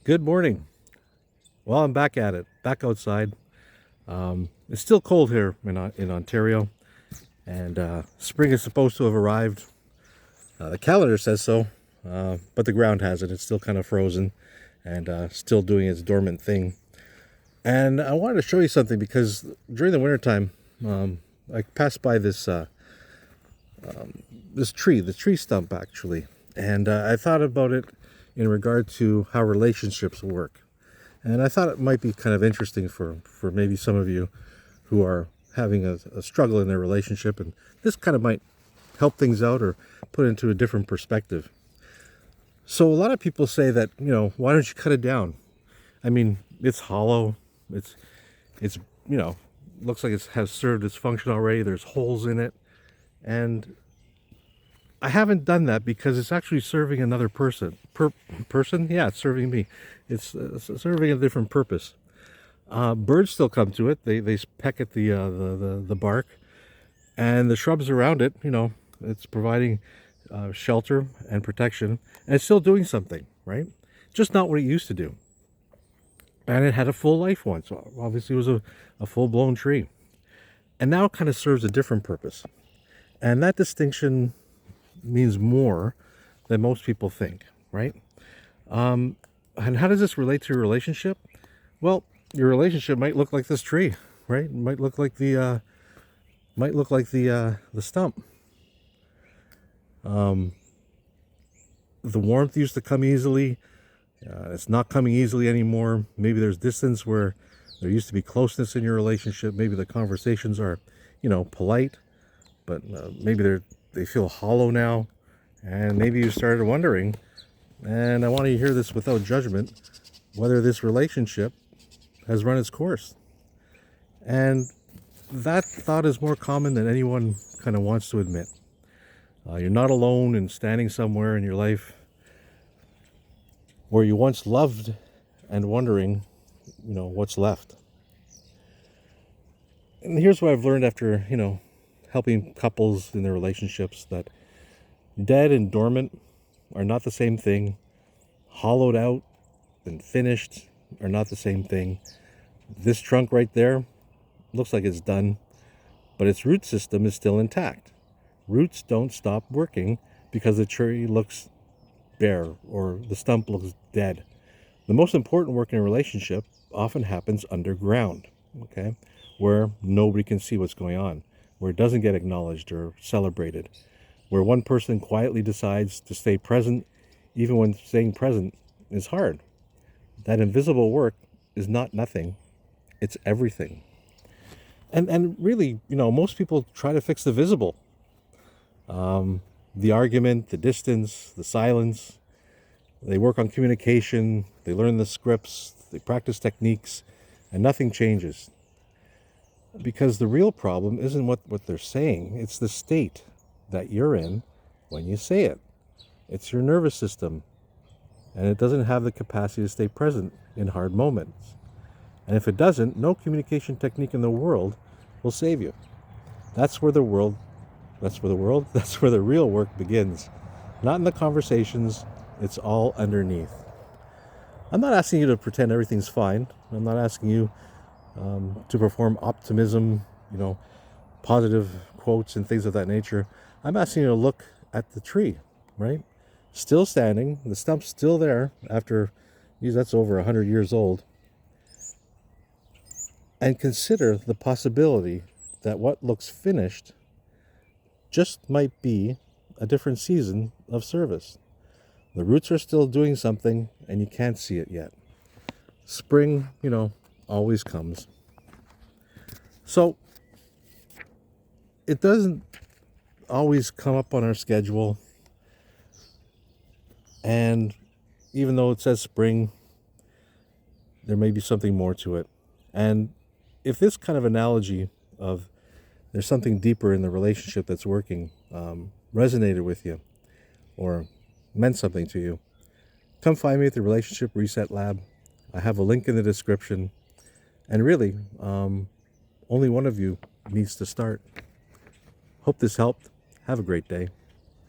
Good morning. Well, I'm back at it, back outside. It's still cold here in Ontario, and spring is supposed to have arrived. The calendar says so, but the ground hasn't. It's still kind of frozen and still doing its dormant thing. And I wanted to show you something because during the wintertime, I passed by this tree, the tree stump actually, and I thought about it in regard to how relationships work. And I thought it might be kind of interesting for maybe some of you who are having a struggle in their relationship, and this kind of might help things out or put it into a different perspective. So a lot of people say that, why don't you cut it down? I mean, it's hollow. It's looks like it has served its function already. There's holes in it. And I haven't done that because it's actually serving another person. Person? Yeah, it's serving me. It's serving a different purpose. Birds still come to it. They peck at the bark, and the shrubs around it. It's providing shelter and protection, and it's still doing something, right? Just not what it used to do. And it had a full life once. Obviously, it was a full-blown tree, and now it kind of serves a different purpose, and that distinction means more than most people think, right? And how does this relate to your relationship? Well, your relationship might look like this tree, right? It might look like the stump. The warmth used to come easily. It's not coming easily anymore. Maybe there's distance where there used to be closeness in your relationship. Maybe the conversations are, polite, but maybe they feel hollow now, and maybe you started wondering, and I want to hear this without judgment, whether this relationship has run its course. And that thought is more common than anyone kind of wants to admit. You're not alone in standing somewhere in your life where you once loved and wondering, what's left. And here's what I've learned after, helping couples in their relationships, that dead and dormant are not the same thing. Hollowed out and finished are not the same thing. This trunk right there looks like it's done, but its root system is still intact. Roots don't stop working because the tree looks bare or the stump looks dead. The most important work in a relationship often happens underground, okay, where nobody can see what's going on, where it doesn't get acknowledged or celebrated, where one person quietly decides to stay present even when staying present is hard. That invisible work is not nothing, it's everything. And really, most people try to fix the visible. The argument, the distance, the silence. They work on communication, they learn the scripts, they practice techniques, and nothing changes. Because the real problem isn't what they're saying, it's the state that you're in when you say it. It's your nervous system, and it doesn't have the capacity to stay present in hard moments. And if it doesn't, no communication technique in the world will save you. That's where the real work begins. Not in the conversations, it's all underneath. I'm not asking you to pretend everything's fine. I'm not asking you to perform optimism, positive quotes and things of that nature. I'm asking you to look at the tree, right? Still standing, the stump's still there after, that's over 100 years old. And consider the possibility that what looks finished just might be a different season of service. The roots are still doing something and you can't see it yet. Spring, always comes. So it doesn't always come up on our schedule. And even though it says spring, there may be something more to it. And if this kind of analogy of there's something deeper in the relationship that's working resonated with you or meant something to you, come find me at the Relationship Reset Lab. I have a link in the description. And really, only one of you needs to start. Hope this helped. Have a great day.